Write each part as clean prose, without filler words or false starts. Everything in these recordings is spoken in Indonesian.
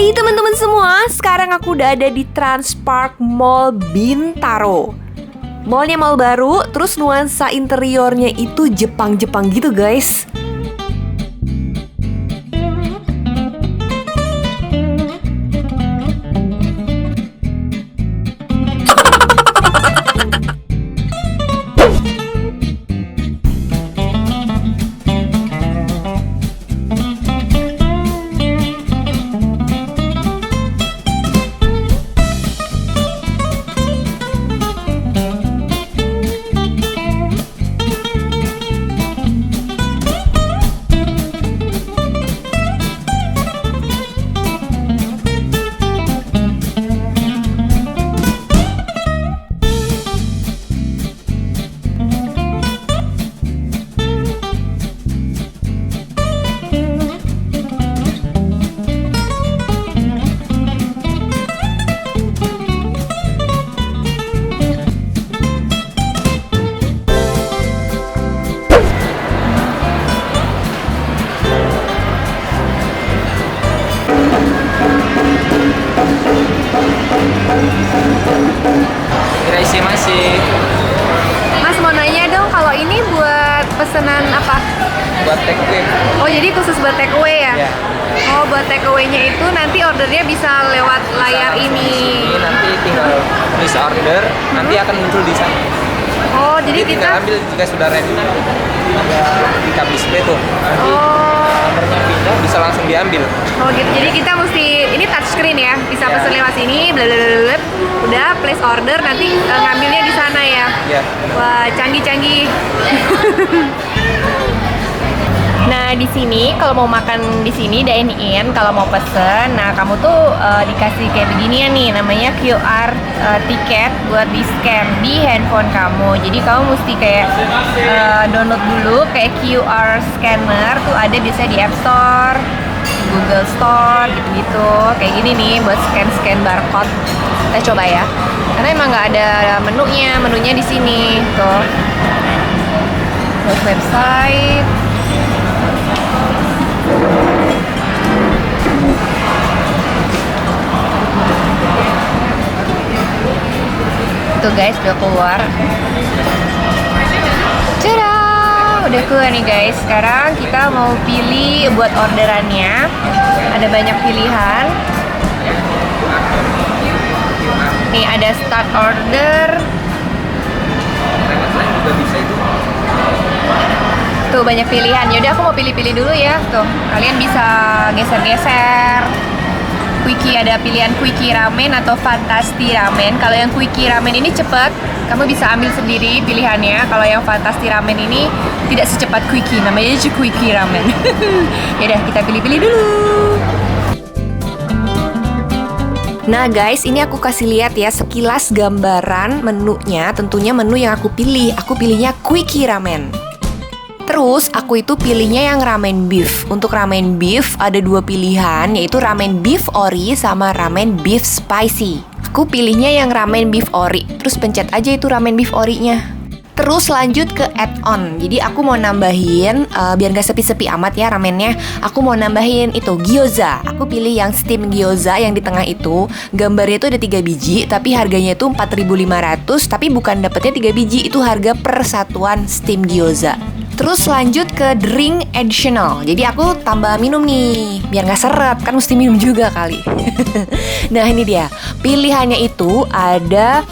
Hai teman-teman semua, sekarang aku udah ada di Transpark Mall Bintaro. Mallnya mall baru, terus nuansa interiornya itu Jepang-Jepang gitu guys. Mas mau nanya dong, kalau ini buat pesanan apa? Buat take away. Oh jadi khusus buat take away ya? Ya. Oh buat take away-nya itu nanti ordernya bisa lewat layar ini. Nanti tinggal tulis order, nanti akan muncul di sana. Oh jadi kita tinggal ambil jika sudah ready. Ada di tab display tuh. Nanti nomornya pindah bisa langsung diambil. Oh gitu. Jadi kita mesti ini touchscreen ya, bisa Ya. pesen lewat sini, blablabla. Udah place order nanti ngambilnya di sana ya. Ya. Wah canggih-canggih. Nah di sini kalau mau makan di sini dine in, kalau mau pesen, nah kamu tuh dikasih kayak beginian nih, namanya QR tiket buat di scan di handphone kamu. Jadi kamu mesti kayak download dulu kayak QR scanner tuh ada biasanya di App Store, di Google Store gitu-gitu. Kayak gini nih buat scan barcode. Kita coba ya. Karena emang nggak ada menunya di sini tuh. Terus website. Tuh guys, udah keluar. Tada! Udah keluar nih guys. Sekarang kita mau pilih buat orderannya. Ada banyak pilihan. Nih ada start order. Juga bisa itu. Tuh banyak pilihan. Yaudah aku mau pilih-pilih dulu ya. Tuh kalian bisa geser-geser. Quickie, ada pilihan Quickie Ramen atau Fantasti Ramen. Kalau yang Quickie Ramen ini cepet, kamu bisa ambil sendiri pilihannya. Kalau yang Fantasti Ramen ini tidak secepat Quickie, namanya aja Quickie Ramen. Yaudah kita pilih-pilih dulu. Nah guys, ini aku kasih lihat ya sekilas gambaran menunya. Tentunya menu yang aku pilih. Aku pilihnya Quickie Ramen. Terus aku itu pilihnya yang ramen beef. Untuk ramen beef ada dua pilihan, yaitu ramen beef ori sama ramen beef spicy. Aku pilihnya yang ramen beef ori. Terus pencet aja itu ramen beef orinya. Terus lanjut ke add-on. Jadi aku mau nambahin biar gak sepi-sepi amat ya ramennya. Aku mau nambahin itu gyoza. Aku pilih yang steam gyoza yang di tengah itu. Gambarnya itu ada 3 biji, tapi harganya itu 4.500. Tapi bukan dapetnya 3 biji, itu harga per satuan steam gyoza. Terus lanjut ke drink additional. Jadi aku tambah minum nih, biar gak seret, kan mesti minum juga kali. Nah ini dia, pilihannya itu ada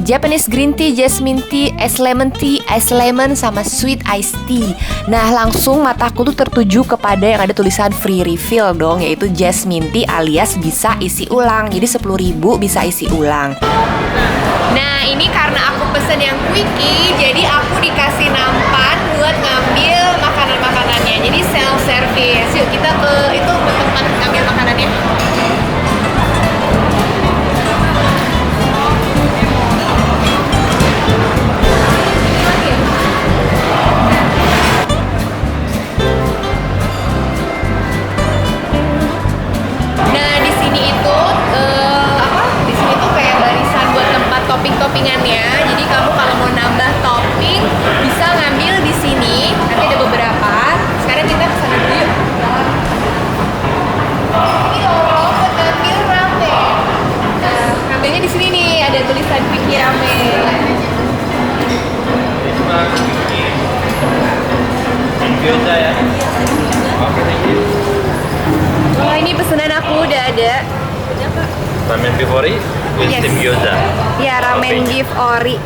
Japanese green tea, jasmine tea, ice lemon, sama sweet iced tea. Nah langsung mataku tuh tertuju kepada yang ada tulisan free refill dong, yaitu jasmine tea alias bisa isi ulang. Jadi 10.000 bisa isi ulang. Nah ini karena aku pesen yang quickie, jadi aku dikasih nampan buat ngambil makanan-makanannya. Jadi self service. Yuk kita ke itu tempat ngambil makanannya. Nah di sini itu Di sini tuh kayak barisan buat tempat topping-toppingannya. Jadi kamu kalau mau nambah topping bisa ngambil di sini. Nanti ada beberapa. Sekarang kita kesana dulu yuk. ada. Ramen beef ori with Yes. steam gyoza. Ya, ramen Topping. beef ori.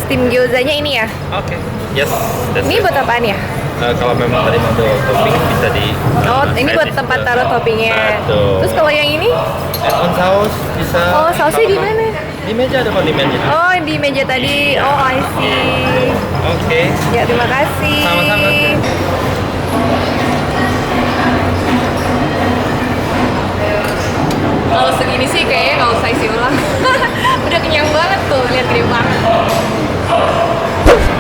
Steam gyozanya ini ya. Oke. Yes. That's Ini it. buat apaan ya? Kalau memang tadi mau topping bisa di. Oh, ini buat slices tempat ke- taruh toppingnya. Betul. Terus kalau yang ini? Add-on saus bisa. Oh, sausnya di mana? Di meja ada kondimennya. Oh, di meja tadi. Oh, I see. Oke. Ya, terima kasih. Sama-sama. Kalau segini sih kayaknya nggak usah isi ulang. Udah kenyang banget tuh, lihat gede banget.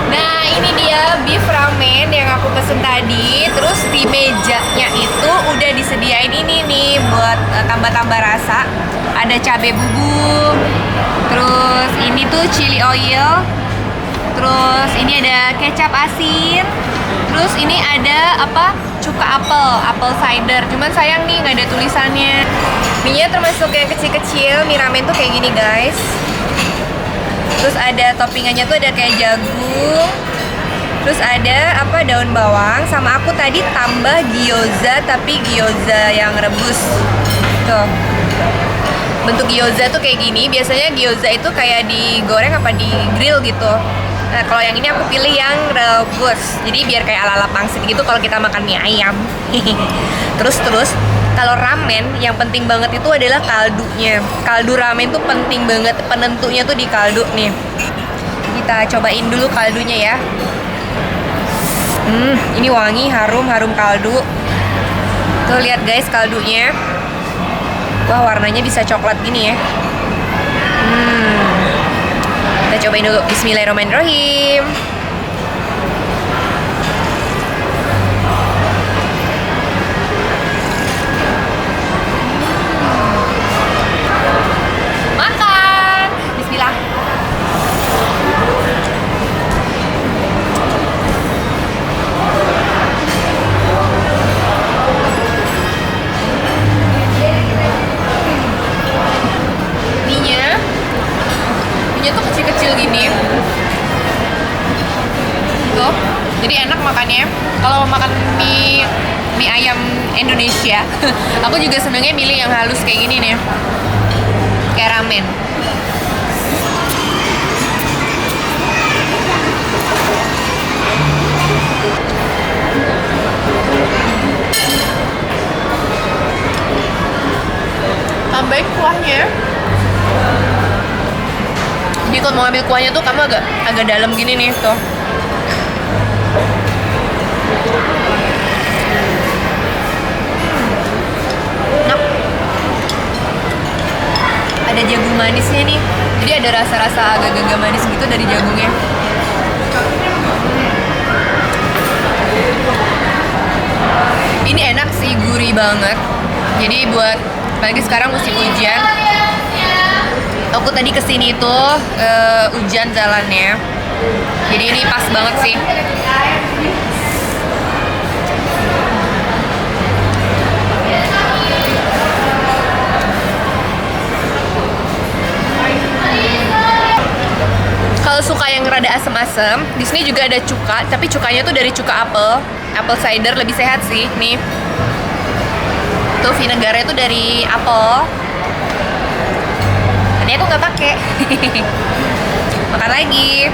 Nah, ini dia beef ramen yang aku pesen tadi. Terus di mejanya itu udah disediain ini nih buat tambah-tambah rasa. Ada cabai bubuk. Terus ini tuh chili oil. Terus ini ada kecap asin. Terus ini ada apa? Cuka apel cider. Cuman sayang nih nggak ada tulisannya. Mie-nya termasuk yang kecil-kecil. Mie ramen tuh kayak gini guys. Terus ada toppingannya tuh ada kayak jagung. Terus ada apa daun bawang. Sama aku tadi tambah gyoza tapi gyoza yang rebus. Tuh. Bentuk gyoza tuh kayak gini. Biasanya gyoza itu kayak digoreng apa di grill gitu. Nah, kalau yang ini aku pilih yang rebus. Jadi biar kayak ala-ala pangsit gitu kalau kita makan mie ayam. Terus kalau ramen yang penting banget itu adalah kaldunya. Kaldu ramen tuh penting banget. Penentunya tuh di kaldu nih. Kita cobain dulu kaldunya ya. Ini wangi, harum kaldu. Tuh lihat guys kaldunya. Wah, warnanya bisa coklat gini ya. Kita cobain dulu. Bismillahirrahmanirrahim. Makan. Bismillah. Mie-nya tuh kecil-kecil gini. Tuh. Jadi enak makannya. Kalau makan mie ayam Indonesia, aku juga senengnya milih yang halus kayak gini nih. Kayak ramen. Tambahin kuahnya. Jadi kalau mau ambil kuahnya tuh kamu agak dalam gini nih tuh. Enak. Ada jagung manisnya nih. Jadi ada rasa-rasa agak-agak manis gitu dari jagungnya. Ini enak sih, gurih banget. Jadi buat apalagi sekarang musim hujan. Aku tadi kesini tuh hujan jalannya. Jadi ini pas banget sih. Kalau suka yang rada asem-asem, di sini juga ada cuka, tapi cukanya tuh dari cuka apel cider, lebih sehat sih. Nih, tuh vinegarnya tuh dari apel. Ini aku nggak pakai. Makan lagi.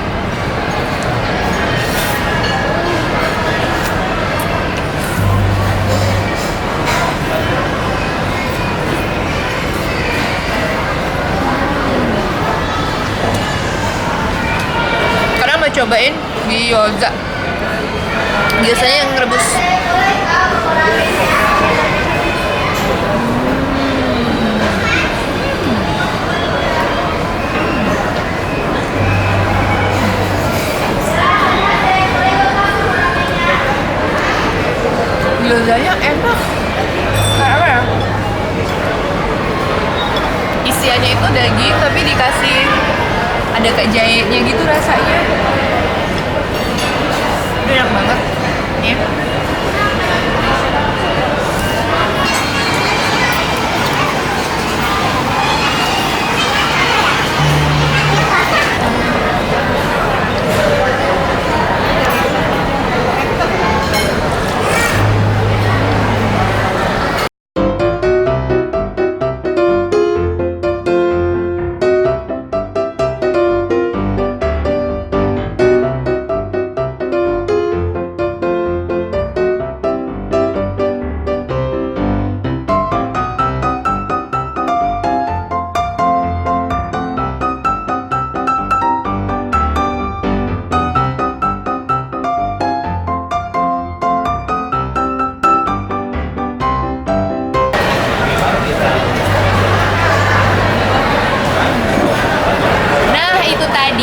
Karena mau cobain gyoza. Biasanya yang rebus. Gyozanya enak. Kayak apa ya? Isiannya itu daging tapi dikasih ada kayak jahenya gitu rasanya. Ini enak banget. Nih.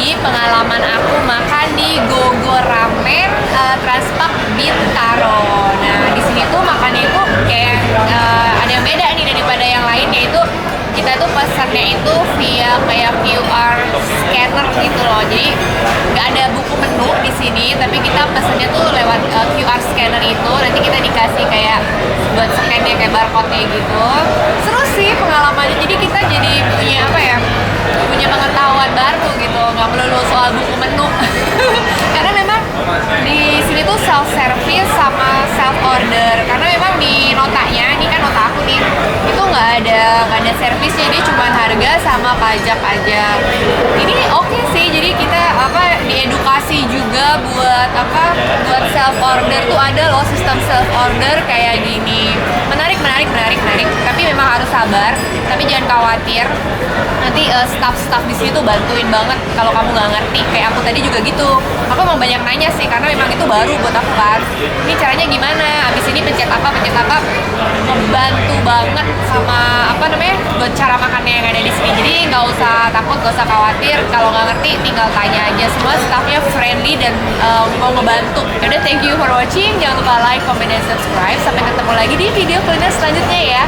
Jadi pengalaman aku makan di Gogo Ramen Transpak Bintaro. Nah di sini tuh makannya itu kayak ada yang beda nih daripada yang lain, yaitu kita tuh pesannya itu via kayak QR scanner gitu loh. Jadi nggak ada buku menu di sini, tapi kita pesannya tuh lewat QR scanner itu. Nanti kita dikasih kayak buat scan-nya kayak barcode-nya gitu. Seru sih pengalamannya. Jadi kita jadi punya apa ya? Punya pengetahuan baru gitu. Nggak melulu soal buku menu. Karena memang di sini tuh self service sama self order. Karena memang di notanya, ini kan nota aku nih, itu nggak ada servisnya, dia cuma harga sama pajak aja. Ini oke sih, jadi kita diedukasi juga buat buat self order tuh ada loh sistem self order kayak gini. Menarik. Tapi memang harus sabar, tapi jangan khawatir. Nanti staff di sini tuh bantuin banget kalau kamu nggak ngerti. Kayak aku tadi juga gitu. Aku emang banyak nanya sih karena memang itu baru buat aku kan. Ini caranya gimana? Abis ini pencet apa? Membantu banget sama buat cara makannya yang ada di sini. Jadi nggak usah takut, nggak usah khawatir. Kalau nggak ngerti tinggal tanya aja. Semua staffnya friendly dan mau ngebantu. Yaudah, thank you for watching. Jangan lupa like, comment, dan subscribe. Sampai ketemu lagi di video kuliner selanjutnya ya.